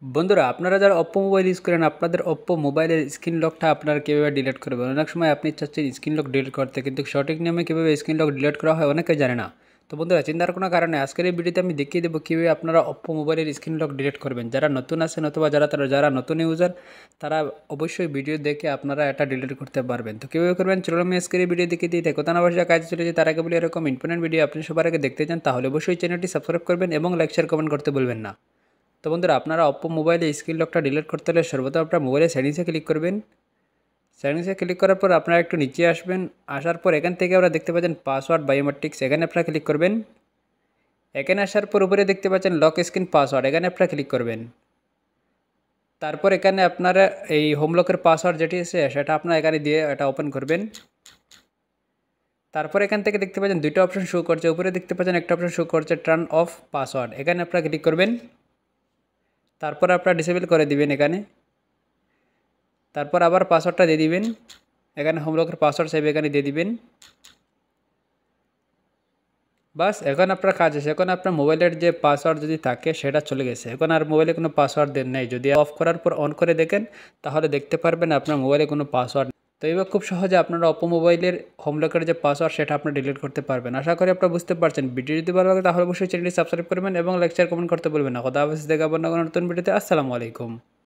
বন্ধুরা আপনারা যারা অপ্পো মোবাইল ইউজ করেন আপনাদের অপ্পো মোবাইলের স্ক্রিন লকটা আপনারা কীভাবে ডিলিট করবেন। অনেক সময় আপনি চাচ্ছেন স্ক্রিন লক ডিলিট করতে, কিন্তু সঠিক নিয়মে কীভাবে স্ক্রিন লক ডিলিট করা হয় অনেকে জানে না। তো বন্ধুরা চিন্তার কোনো কারণে আজকের এই ভিডিওতে আমি দেখিয়ে দেবো কীভাবে আপনারা অপ্পো মোবাইলের স্ক্রিন লক ডিলিট করবেন। যারা নতুন আছেন অথবা যারা নতুন ইউজার তারা অবশ্যই ভিডিও দেখে আপনারা এটা ডিলিট করতে পারবেন। তো কীভাবে করবেন চলুন আমি আজকের এই ভিডিও দেখিয়ে দিই। কথা না বসে কাজে চলেছি তার আগে বলি, এরকম ইম্পর্টেন্ট ভিডিও আপনি সবার আগে দেখতে চান তাহলে অবশ্যই চ্যানেলটি সাবস্ক্রাইব করবেন এবং লাইক শেয়ার কমেন্ট করতে ভুলবেন না। তো বন্ধুরা আপনারা অপ্পো মোবাইলে স্ক্রিন লকটা ডিলিট করতে হলে সর্বপ্রথম আপনার মোবাইলে সেটিংসে ক্লিক করবেন। সেটিংসে ক্লিক করার পর আপনারা একটু নিচে আসবেন। আসার পর এখান থেকে আমরা দেখতে পাচ্ছেন পাসওয়ার্ড বায়োমেট্রিক্স, এখানে আপনারা ক্লিক করবেন। এখানে আসার পর উপরে দেখতে পাচ্ছেন লক স্ক্রিন পাসওয়ার্ড, এখানে আপনারা ক্লিক করবেন। তারপর এখানে আপনারা এই হোম লকের পাসওয়ার্ড যেটি আছে সেটা আপনারা এখানে দিয়ে এটা ওপেন করবেন। তারপর এখান থেকে দেখতে পাচ্ছেন দুইটা অপশন শো করছে, উপরে দেখতে পাচ্ছেন একটা অপশন শো করছে টার্ন অফ পাসওয়ার্ড, এখানে আপনারা ক্লিক করবেন। তারপর আপনারা ডিসেবল করে দিবেন এখানে। তারপর আবার পাসওয়ার্ডটা দিয়ে দিবেন, এখানে হোম লকের পাসওয়ার্ড সেভ এখানে দিয়ে দিবেন। বাস এখন আপনার কাজ আছে। এখন আপনার মোবাইলের যে পাসওয়ার্ড যদি থাকে সেটা চলে গেছে, এখন আর মোবাইলে কোনো পাসওয়ার্ড দেন নাই। যদি অফ করার পর অন করে দেখেন তাহলে দেখতে পারবেন আপনার মোবাইলে কোনো পাসওয়ার্ড। তো এইভাবে খুব সহজে আপনারা অপ্পো মোবাইলের হোম লকের যে পাসওয়ার্ড সেটা আপনি ডিলিট করতে পারবেন। আশা করি আপনারা বুঝতে পারছেন। ভিডিও যদি ভালো লাগে তাহলে অবশ্যই চ্যানেলটি সাবস্ক্রাইব করবেন এবং লাইক শেয়ার কমেন্ট করতে বলবেন না। কথা হাফেজ, দেখাবো না কোনো নতুন ভিডিওতে। আসসালামু আলাইকুম।